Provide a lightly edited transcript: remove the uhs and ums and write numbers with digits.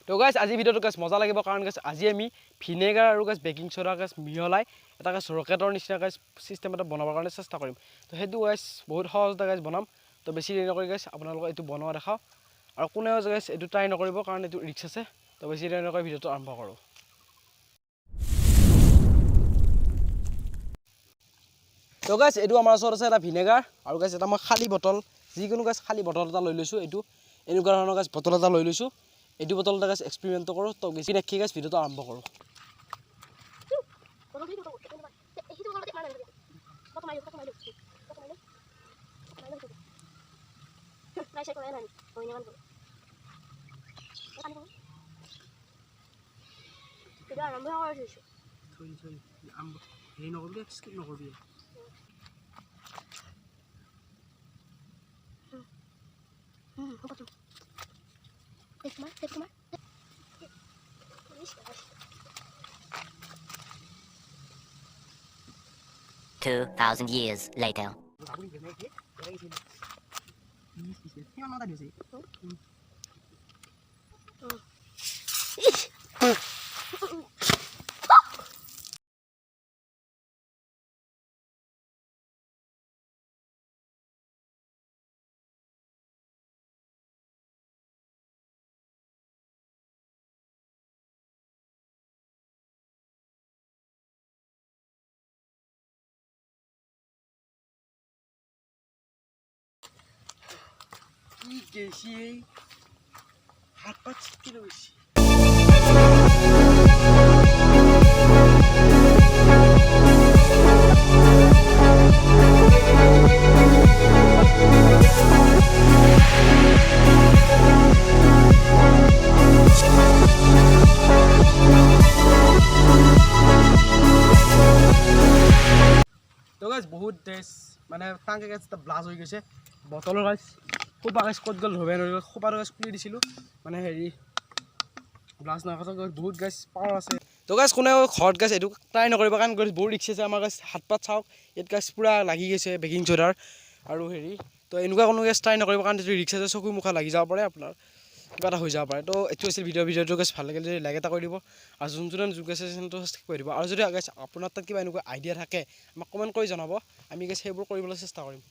তো গাইজ আজি ভিডিঅ'টো গাইজ মজা লাগিব কাৰণ গাইজ আজি আমি ভিনেগাৰ আৰু গাইজ বেকিং সোডা গাইজ মিহলাই এটা গাইজ ৰকেটৰ নিচিনা গাইজ চিষ্টেম এটা বনাবৰ কাৰণে চেষ্টা কৰিম তো সেইটো গাইজ বহুত সহজতে গাইজ বনাম তো বেছি দেৰি নকৰি গাইজ আপোনালোকক এইটো বনোৱা দেখাওঁ আৰু কোনেও গাইজ এইটো ট্ৰাই নকৰিব কাৰণ এইটো ৰিস্ক আছে তো বেছি দেৰি নকৰি ভিডিঅ'টো আৰম্ভ কৰোঁ তো গাইজ এইটো আমাৰ ওচৰত আছে এটা ভিনেগাৰ আৰু গাইজ এটা মই খালী বটল যিকোনো গাইজ খালী বটল এটা লৈ লৈছোঁ এইটো এনেকুৱা ধৰণৰ গাইজ বটল এটা লৈ লৈছোঁ এইটো বটলতে গাইজ এক্সপেৰিমেণ্টটো কৰোঁ তো বেছি নেখি গাইজ ভিডিঅ'টো আৰম্ভ কৰোঁ $2,000 years later. হাত পাত চিটকি লৈছে তো গাইজ বহুত ড্ৰেছ মানে টাংকে গাইজ এটা ব্লাষ্ট হৈ গৈছে বটলৰ গাইজ খোপা গাইজ ক'ত গ'ল ধৰিব নোৱাৰিলোঁ খোপাটো গাইজ খুলি দিছিলোঁ মানে হেৰি ব্লাষ্ট নোহোৱা কথা বহুত গাইজ পাৱাৰ আছে তো গাইজ কোনেও ঘৰত গাইজ এইটো ট্ৰাই নকৰিব কাৰণ গাইজ বহুত ৰিক্স আছে আমাৰ গাইজ হাত পাত চাওক ইয়াত গাইজ পূৰা লাগি গৈছে বেকিং চ'ডাৰ আৰু হেৰি তো এনেকুৱা কোনো গাইজ ট্ৰাই নকৰিব কাৰণ এইটো ৰিক্স আছে চকু মুখা লাগি যাব পাৰে আপোনাৰ কিবা এটা হৈ যাব পাৰে তো এইটো আছিল ভিডিঅ'টো গাইজ ভাল লাগিলে যদি লাইক এটা কৰি দিব আৰু যোনজনে যোগ আছে চেনেলটো সাবস্ক্ৰাইব কৰি দিব আৰু যদি গাইজ আপোনাৰ তাত কিবা এনেকুৱা আইডিয়া থাকে আমাক কমেণ্ট কৰি জনাব আমি গাইজ সেইবোৰ কৰিবলৈ চেষ্টা কৰিম